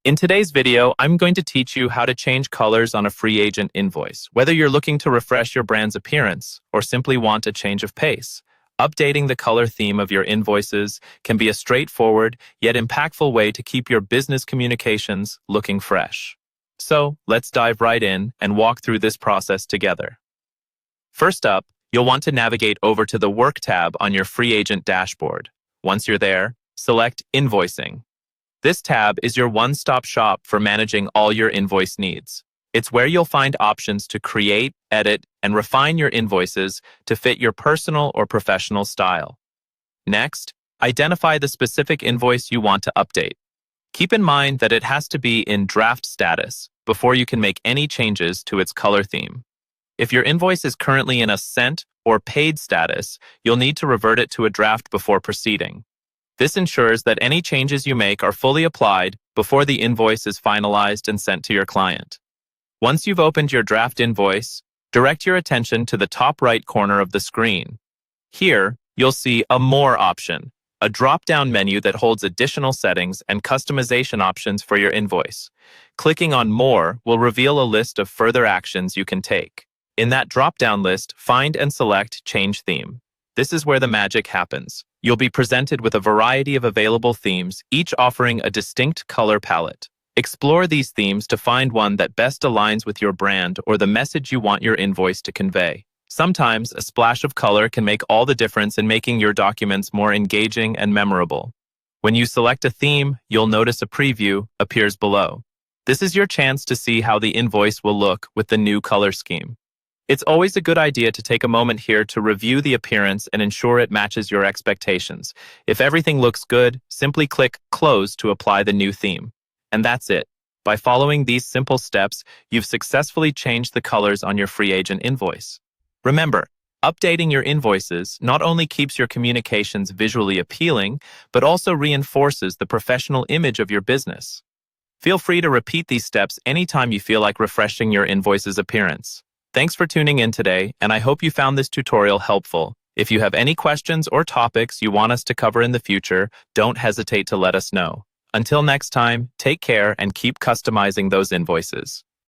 In today's video, I'm going to teach you how to change colors on a free agent invoice. Whether you're looking to refresh your brand's appearance or simply want a change of pace, updating the color theme of your invoices can be a straightforward yet impactful way to keep your business communications looking fresh. So, let's dive right in and walk through this process together. First up, you'll want to navigate over to the Work tab on your free agent dashboard. Once you're there, select Invoicing. This tab is your one-stop shop for managing all your invoice needs. It's where you'll find options to create, edit, and refine your invoices to fit your personal or professional style. Next, identify the specific invoice you want to update. Keep in mind that it has to be in draft status before you can make any changes to its color theme. If your invoice is currently in a sent or paid status, you'll need to revert it to a draft before proceeding. This ensures that any changes you make are fully applied before the invoice is finalized and sent to your client. Once you've opened your draft invoice, direct your attention to the top right corner of the screen. Here, you'll see a More option, a drop-down menu that holds additional settings and customization options for your invoice. Clicking on More will reveal a list of further actions you can take. In that drop-down list, find and select Change Theme. This is where the magic happens. You'll be presented with a variety of available themes, each offering a distinct color palette. Explore these themes to find one that best aligns with your brand or the message you want your invoice to convey. Sometimes, a splash of color can make all the difference in making your documents more engaging and memorable. When you select a theme, you'll notice a preview appears below. This is your chance to see how the invoice will look with the new color scheme. It's always a good idea to take a moment here to review the appearance and ensure it matches your expectations. If everything looks good, simply click Close to apply the new theme. And that's it. By following these simple steps, you've successfully changed the colors on your free agent invoice. Remember, updating your invoices not only keeps your communications visually appealing, but also reinforces the professional image of your business. Feel free to repeat these steps anytime you feel like refreshing your invoice's appearance. Thanks for tuning in today, and I hope you found this tutorial helpful. If you have any questions or topics you want us to cover in the future, don't hesitate to let us know. Until next time, take care and keep customizing those invoices.